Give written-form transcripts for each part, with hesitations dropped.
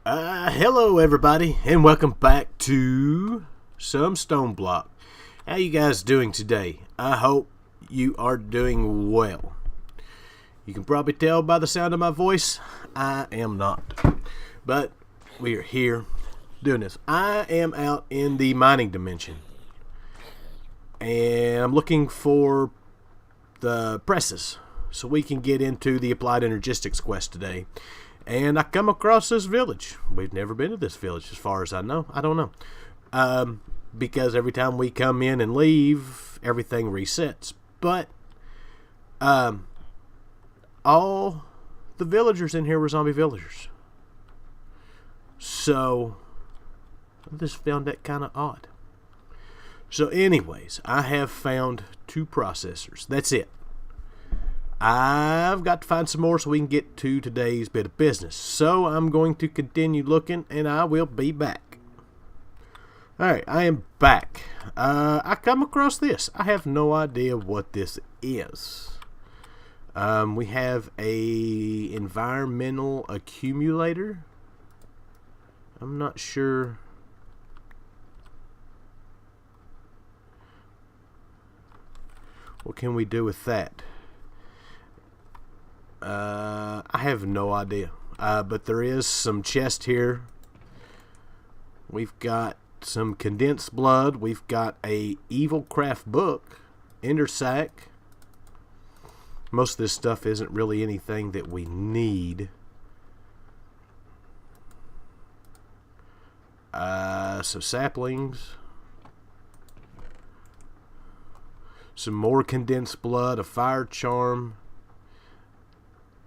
Hello everybody, and welcome back to some StoneBlock. How you guys doing today? I hope you are doing well. You can probably tell by the sound of my voice, I am not. But we are here doing this. I am out in the mining dimension, and I'm looking for the presses so we can get into the Applied Energistics quest today. And I come across this village. We've never been to this village as far as I know. I don't know. Because every time we come in and leave, everything resets. But all the villagers in here were zombie villagers. So I just found that kind of odd. So anyways, I have found 2 processors. That's it. I've got to find some more so we can get to today's bit of business. So I'm going to continue looking, and I will be back. Alright, I am back. I come across this. I have no idea what this is. We have a environmental accumulator. I'm not sure. What can we do with that? I have no idea. But there is some chest here. We've got some condensed blood. We've got a evil craft book. Ender sac. Most of this stuff isn't really anything that we need. So saplings. Some more condensed blood. A fire charm.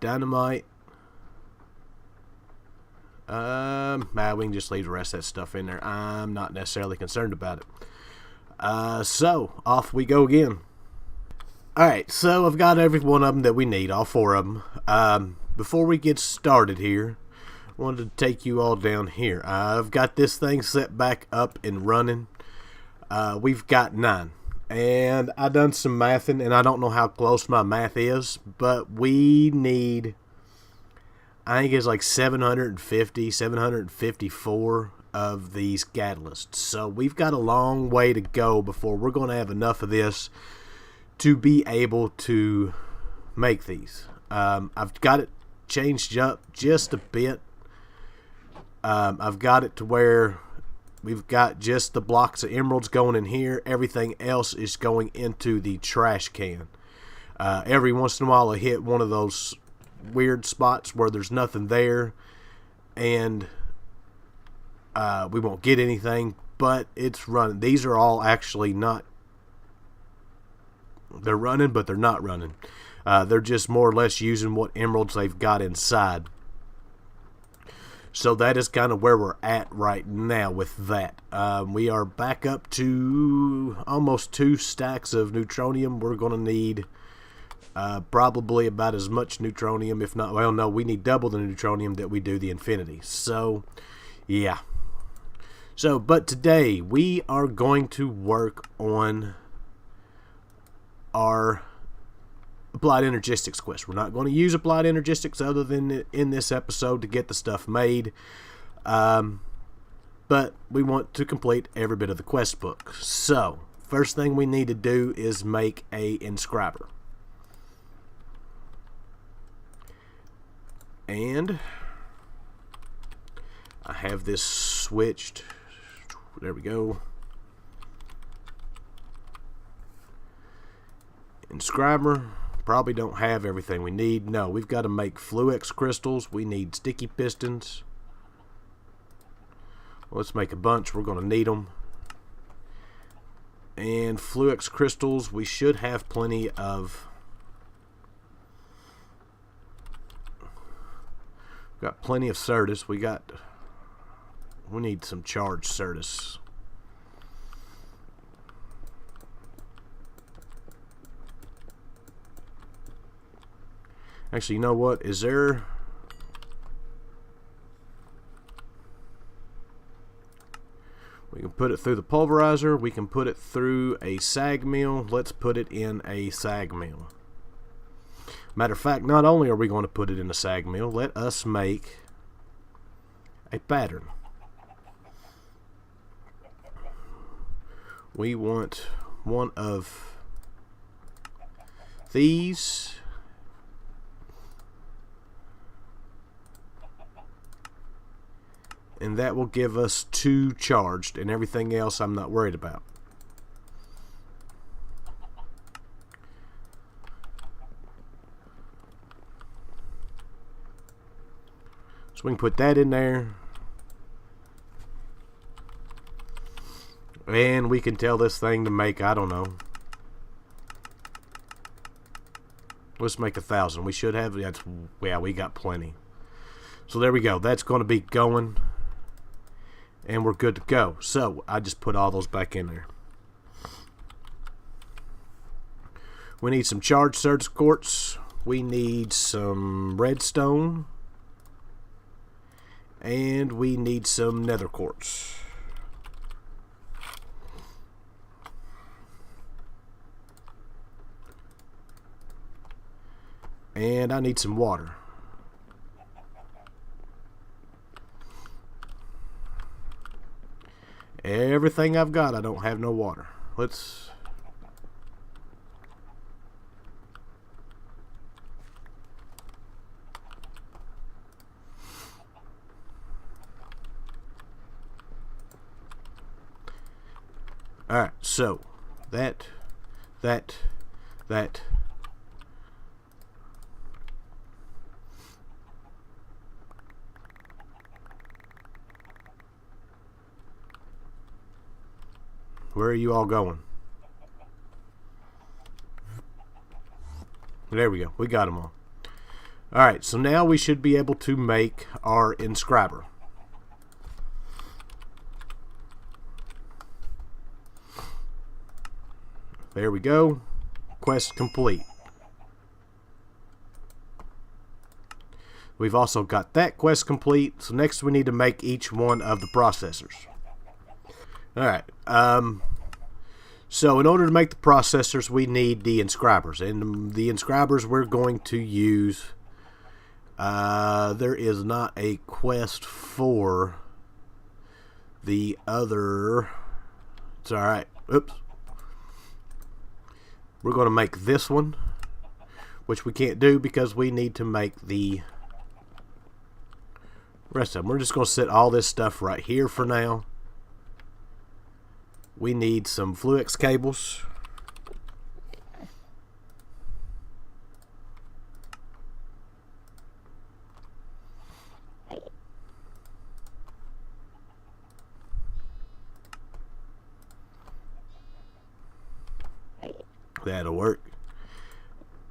Dynamite. We can just leave the rest of that stuff in there. I'm not necessarily concerned about it. So off we go again. Alright, so I've got every one of them that we need, all 4 of them. Before we get started here, I wanted to take you all down here. I've got this thing set back up and running. We've got 9. And I done some mathing, and I don't know how close my math is, but we need, I think it's like 750, 754 of these catalysts. So we've got a long way to go before we're going to have enough of this to be able to make these. I've got it changed up just a bit. I've got it to where we've got just the blocks of emeralds going in here. Everything else is going into the trash can. Every once in a while I hit one of those weird spots where there's nothing there, and we won't get anything, but it's running. These are all actually not, they're running, but they're not running. They're just more or less using what emeralds they've got inside. So that is kind of where we're at right now with that. We are back up to almost 2 stacks of neutronium. We're going to need probably about as much neutronium, if not, well, no, we need double the neutronium that we do the infinity. So, yeah. So, but today we are going to work on our Applied Energistics quest. We're not going to use Applied Energistics other than in this episode to get the stuff made. But we want to complete every bit of the quest book. So, first thing we need to do is make a inscriber. And I have this switched. There we go. Inscriber. Probably don't have everything we need. No, we've got to make Fluix crystals. We need sticky pistons. Well, let's make a bunch. We're going to need them. And Fluix crystals, we should have plenty of. Got plenty of Certus. We need some charged Certus. Actually, you know what? Is there... We can put it through the pulverizer. We can put it through a sag mill. Let's put it in a sag mill. Matter of fact, not only are we going to put it in a sag mill, let us make a pattern. We want one of these. And that will give us 2 charged, and everything else I'm not worried about. So we can put that in there. And we can tell this thing to make, I don't know. Let's make 1,000. We should have, yeah, we got plenty. So there we go. That's going to be going. And we're good to go. So I just put all those back in there. We need some charged surge quartz. We need some redstone. And we need some nether quartz. And I need some water. Everything I've got, I don't have no water. Let's... Alright, so that. Where are you all going? There we go. We got them all. Alright, so now we should be able to make our inscriber. There we go. Quest complete. We've also got that quest complete. So next we need to make each one of the processors. Alright. So in order to make the processors, we need the inscribers. And the inscribers we're going to use... there is not a quest for the other... It's alright. Oops. We're going to make this one, which we can't do because we need to make the rest of them. We're just going to set all this stuff right here for now. We need some Fluix cables. That'll work.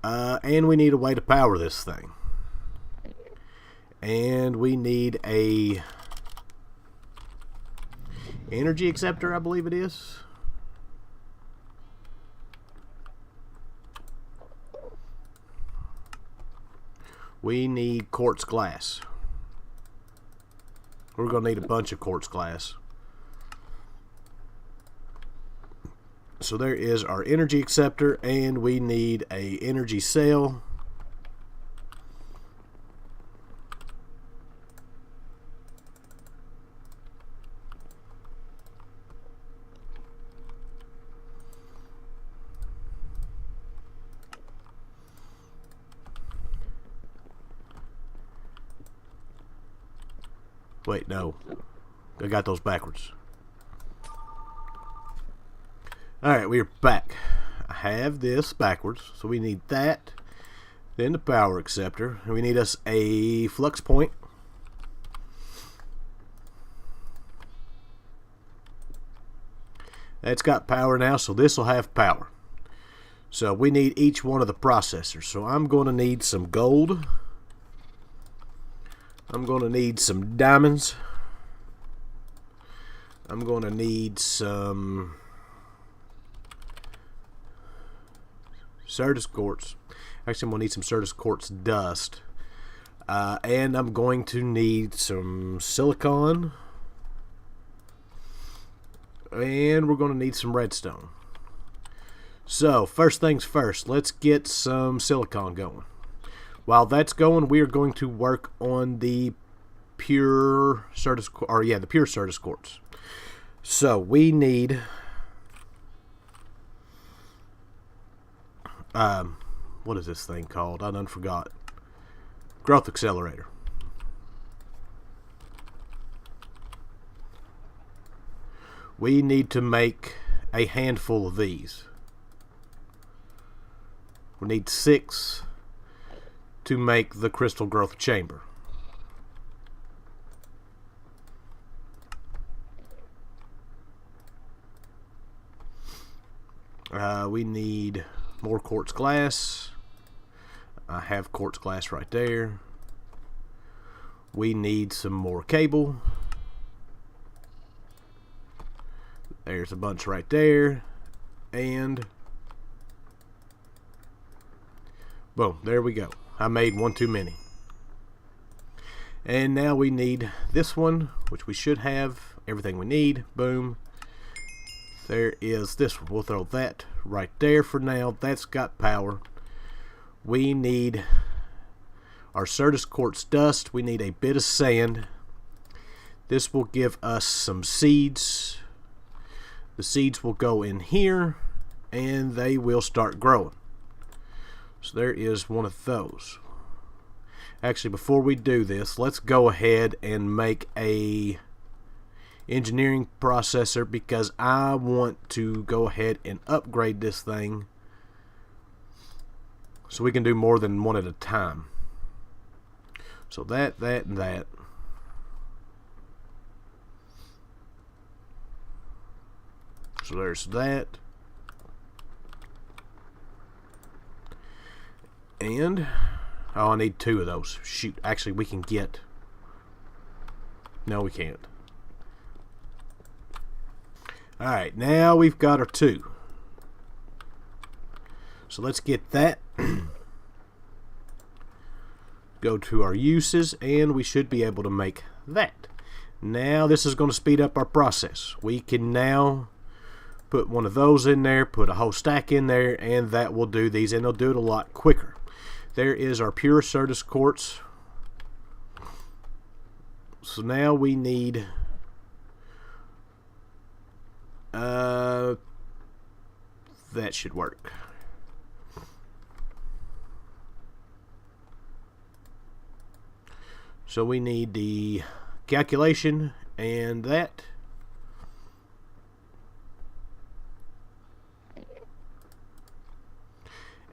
And we need a way to power this thing. And we need a energy acceptor, I believe it is. We need quartz glass. We're going to need a bunch of quartz glass. So there is our energy acceptor, and we need a energy cell. Wait, no. I got those backwards. Alright, we're back. I have this backwards, so we need that. Then the power acceptor. And we need us a flux point. That's got power now, so this will have power. So we need each one of the processors. So I'm going to need some gold. I'm going to need some diamonds. I'm going to need some Certus quartz. Actually, I'm going to need some Certus quartz dust. And I'm going to need some silicon. And we're going to need some redstone. So, first things first, let's get some silicon going. While that's going, we are going to work on the pure Certus, or yeah, the pure Certus quartz. So we need what is this thing called? I done forgot. Growth accelerator. We need to make a handful of these. We need 6 to make the crystal growth chamber. We need more quartz glass. I have quartz glass right there. We need some more cable. There's a bunch right there. And boom, there we go. I made one too many. And now we need this one, which we should have everything we need. Boom. There is this one. We'll throw that right there for now. That's got power. We need our Certus quartz dust. We need a bit of sand. This will give us some seeds. The seeds will go in here and they will start growing. So there is one of those. Actually, before we do this, let's go ahead and make a engineering processor, because I want to go ahead and upgrade this thing so we can do more than one at a time. So that, and that. So there's that. And oh, I need 2 of those. Shoot, actually we can get, no we can't. Alright, now we've got our 2. So let's get that. Go to our uses and we should be able to make that. Now this is going to speed up our process. We can now put one of those in there, put a whole stack in there, and that will do these, and it'll do it a lot quicker. There is our pure Certus quartz. So now we need that should work. So we need the calculation and that.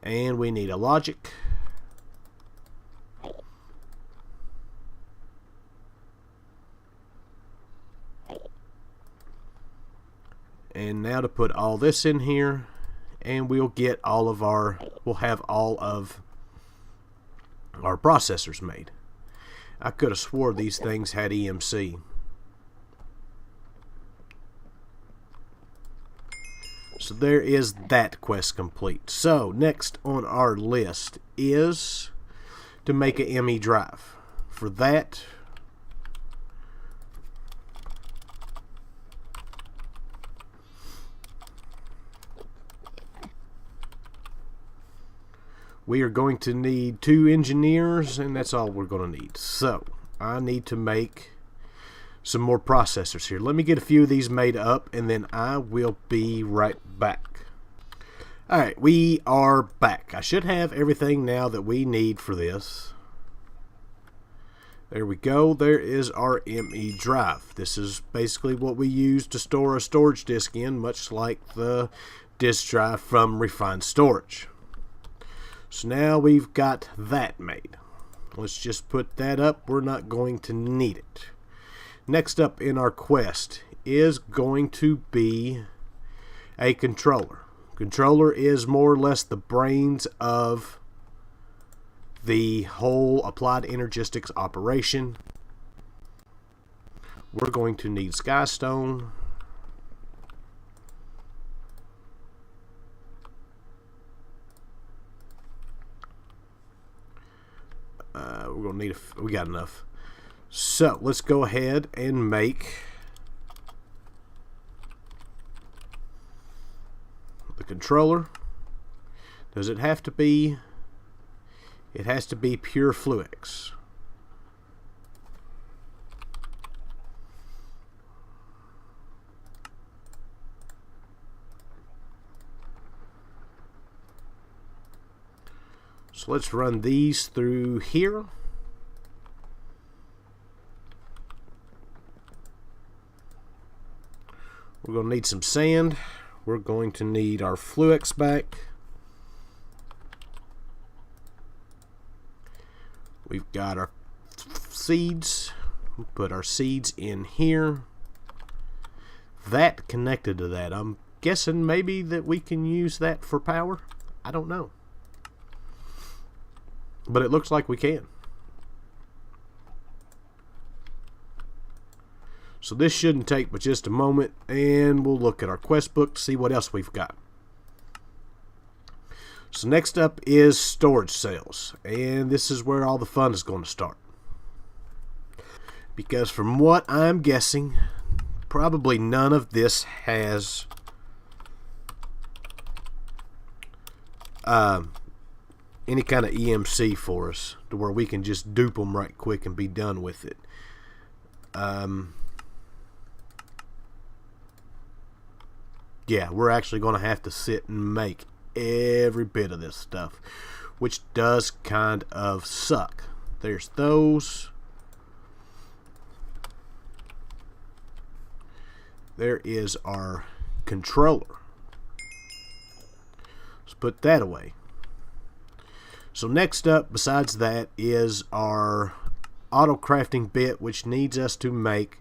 And we need a logic. And now to put all this in here, and we'll get all of our, we'll have all of our processors made. I could have swore these things had EMC. So there is that quest complete. So next on our list is to make a ME drive. For that, we are going to need 2 engineers, and that's all we're going to need. So I need to make some more processors here. Let me get a few of these made up, and then I will be right back. Alright, we are back. I should have everything now that we need for this. There we go. There is our ME drive. This is basically what we use to store a storage disk in, much like the disk drive from Refined Storage. So now we've got that made. Let's just put that up. We're not going to need it. Next up in our quest is going to be a controller. Controller is more or less the brains of the whole Applied Energistics operation. We're going to need skystone. We're going to need we got enough. So let's go ahead and make the controller. Does it have to be? It has to be pure Fluix. So let's run these through here. We're going to need some sand. We're going to need our Fluix back. We've got our seeds. We'll put our seeds in here. That connected to that. I'm guessing maybe that we can use that for power. I don't know. But it looks like we can. So this shouldn't take but just a moment, and we'll look at our quest book to see what else we've got. So next up is storage cells, and this is where all the fun is going to start. Because from what I'm guessing, probably none of this has any kind of EMC for us to where we can just dupe them right quick and be done with it. Yeah, we're actually going to have to sit and make every bit of this stuff, which does kind of suck. There's those. There is our controller. Let's put that away. So next up, besides that, is our auto crafting bit, which needs us to make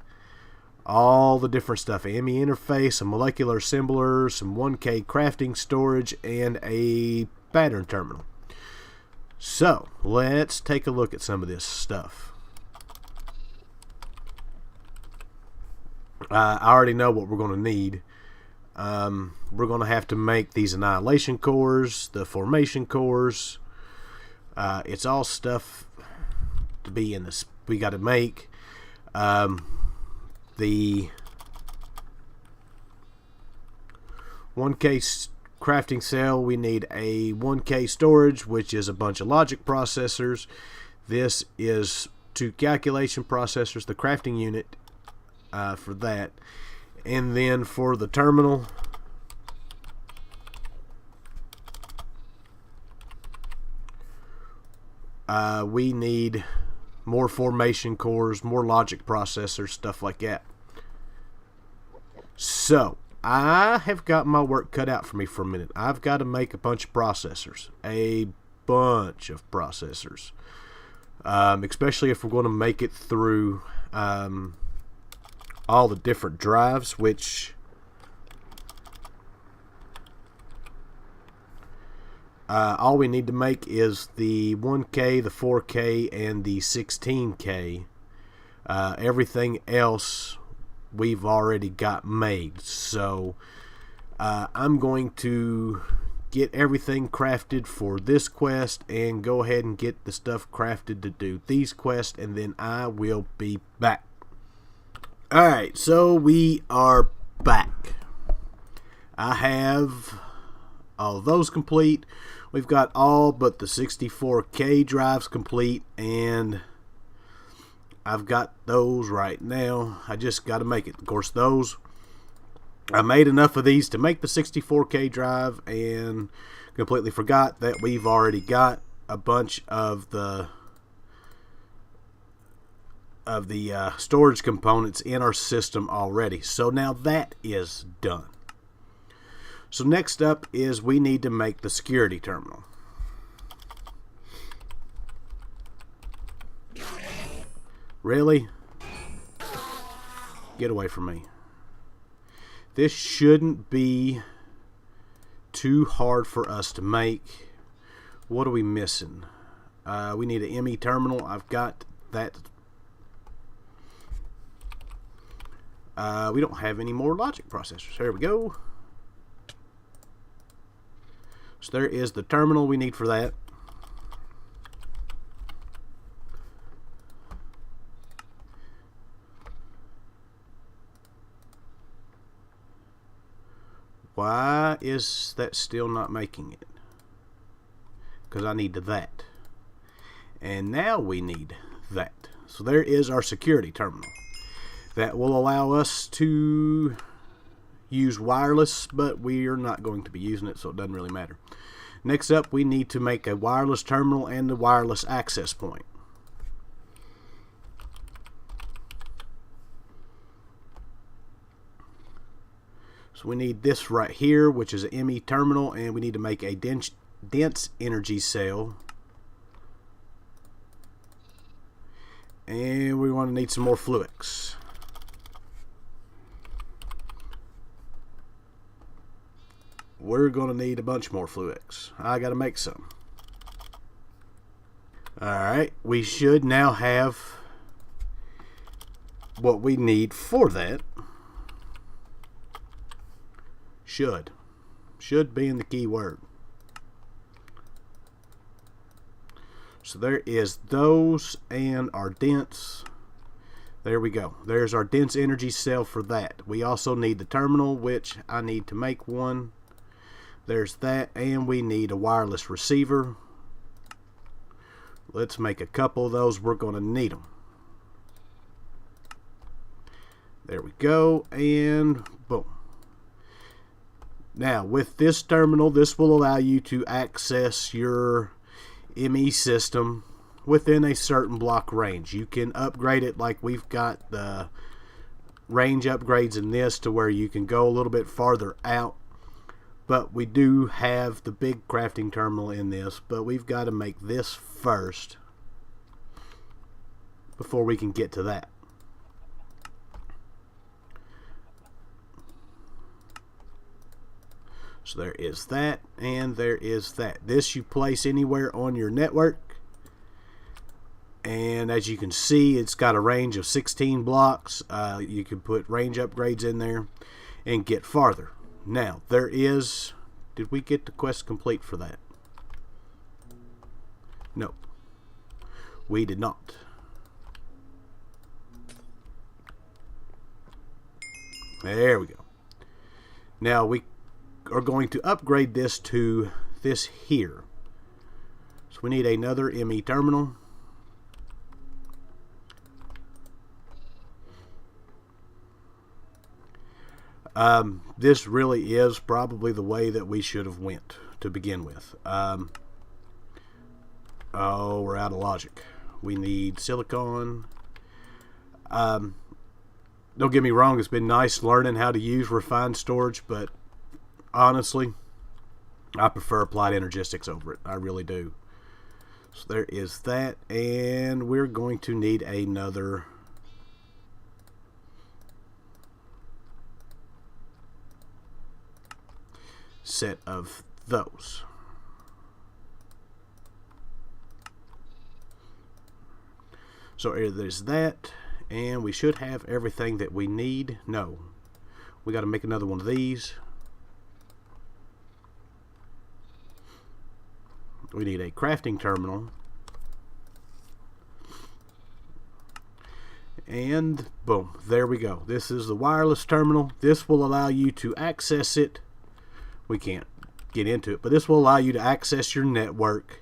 all the different stuff. AMI interface, a molecular assembler, some 1K crafting storage, and a pattern terminal. So let's take a look at some of this stuff. I already know what we're going to need. We're going to have to make these annihilation cores, the formation cores. It's all stuff to be in this. We got to make the 1K crafting cell. We need a 1K storage, which is a bunch of logic processors. This is 2 calculation processors, the crafting unit for that. And then for the terminal, we need more formation cores, more logic processors, stuff like that. So I have got my work cut out for me for a minute. I've got to make a bunch of processors, especially if we're going to make it through all the different drives, which all we need to make is the 1K, the 4K, and the 16K. Everything else we've already got made. So I'm going to get everything crafted for this quest and go ahead and get the stuff crafted to do these quests, and then I will be back. Alright, so we are back. I have all of those complete. We've got all but the 64K drives complete, and I've got those right now. I just got to make it. Of course, those, I made enough of these to make the 64K drive and completely forgot that we've already got a bunch of the storage components in our system already. So now that is done. So next up is we need to make the security terminal. Really? Get away from me. This shouldn't be too hard for us to make. What are we missing? We need an ME terminal. I've got that. We don't have any more logic processors. There we go. So there is the terminal we need for that. Why is that still not making it? Because I need that. And now we need that. So there is our security terminal. That will allow us to use wireless, but we are not going to be using it, so it doesn't really matter. Next up, we need to make a wireless terminal and a wireless access point. So we need this right here, which is an ME terminal, and we need to make a dense energy cell. And we want to need some more fluids. We're going to need a bunch more fluids. I got to make some. Alright, we should now have what we need for that. Should being the key word. So there is those and our dense. There we go. There's our dense energy cell for that. We also need the terminal, which I need to make one. There's that, and we need a wireless receiver. Let's make a couple of those. We're going to need them. There we go, and boom. Now, with this terminal, this will allow you to access your ME system within a certain block range. You can upgrade it like we've got the range upgrades in this to where you can go a little bit farther out. But we do have the big crafting terminal in this, but we've got to make this first before we can get to that. So there is that, and there is that. This you place anywhere on your network. And as you can see, it's got a range of 16 blocks. You can put range upgrades in there and get farther. Now, there is... Did we get the quest complete for that? No. We did not. There we go. Now, we are going to upgrade this to this here. So we need another ME terminal. This really is probably the way that we should have went to begin with. Oh, we're out of logic. We need silicon. Don't get me wrong, it's been nice learning how to use refined storage, but honestly, I prefer applied energistics over it. I really do. So there is that, and we're going to need another set of those. So there's that, and we should have everything that we need. No, we got to make another one of these. We need a crafting terminal, and boom, there we go. This is the wireless terminal. This will allow you to access it. We can't get into it, but this will allow you to access your network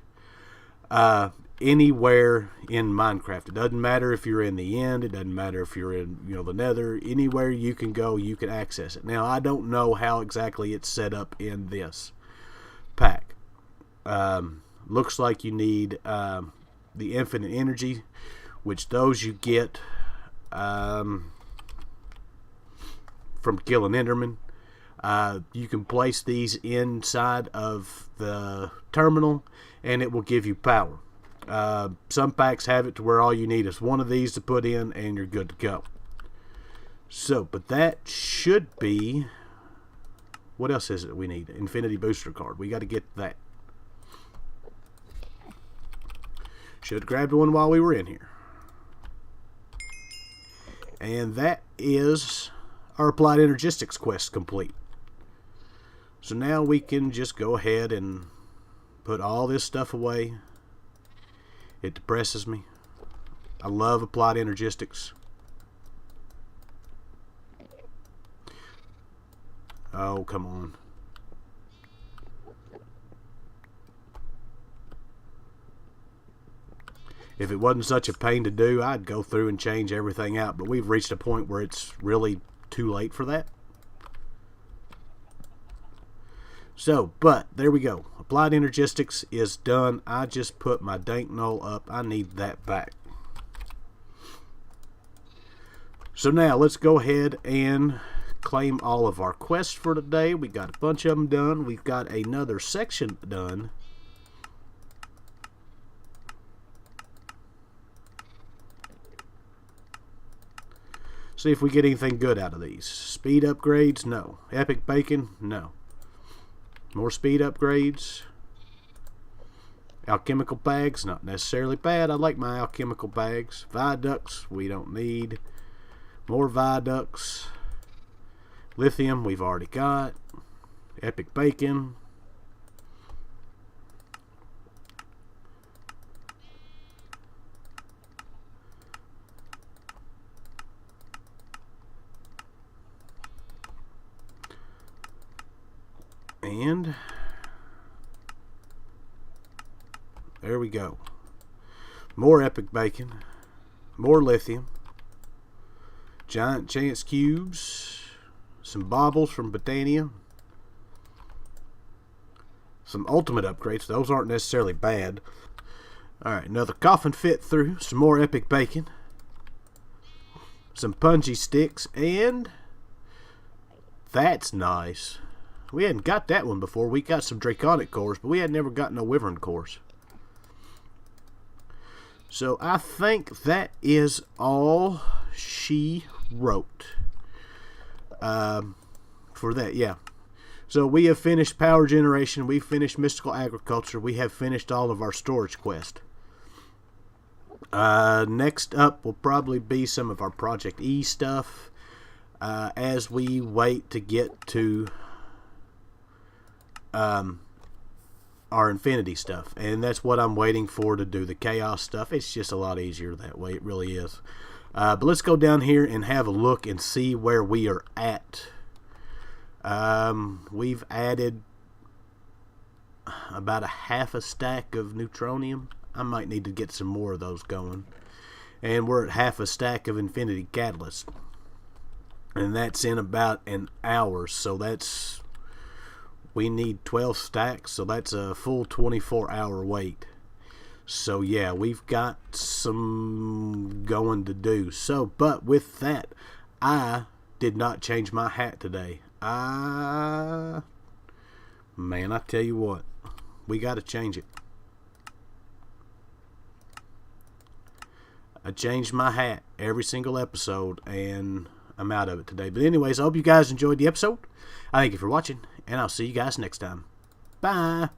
anywhere in Minecraft. It doesn't matter if you're in the end. It doesn't matter if you're in, the Nether. Anywhere you can go, you can access it. Now, I don't know how exactly it's set up in this pack. Looks like you need the infinite energy, which those you get from killing Enderman. You can place these inside of the terminal and it will give you power. Some packs have it to where all you need is one of these to put in and you're good to go. So, but that should be... What else is it we need? Infinity booster card. We got to get that. Should have grabbed one while we were in here. And that is our applied energistics quest complete. So now we can just go ahead and put all this stuff away. It depresses me. I love applied energistics. Oh, come on. If it wasn't such a pain to do, I'd go through and change everything out. But we've reached a point where it's really too late for that. So, but there we go. Applied Energistics is done. I just put my dank null up. I need that back. So now let's go ahead and claim all of our quests for today. We got a bunch of them done. We've got another section done. See if we get anything good out of these. Speed upgrades? No. Epic bacon? No. More speed upgrades. Alchemical bags? Not necessarily bad. I like my alchemical bags. Viaducts? We don't need. More viaducts. Lithium? We've already got. Epic bacon. And there we go. More epic bacon. More lithium. Giant chance cubes. Some baubles from Botania. Some ultimate upgrades. Those aren't necessarily bad. Alright, another coffin fit through. Some more epic bacon. Some punji sticks. And that's nice. We hadn't got that one before. We got some draconic cores, but we had never gotten no wyvern cores. So I think that is all she wrote for that. Yeah. So we have finished power generation. We finished mystical agriculture. We have finished all of our storage quest. Next up will probably be some of our Project E stuff as we wait to get to our infinity stuff, and that's what I'm waiting for to do the chaos stuff. It's just a lot easier that way. It really is. But let's go down here and have a look and see where we are at. We've added about a half a stack of neutronium. I might need to get some more of those going. And we're at half a stack of infinity catalyst, and that's in about an hour. So that's, we need 12 stacks, so that's a full 24-hour wait. So yeah, we've got some going to do. So, but with that, I did not change my hat today. Man, I tell you what, we got to change it. I changed my hat every single episode, and I'm out of it today. But anyways, I hope you guys enjoyed the episode. I thank you for watching, and I'll see you guys next time. Bye.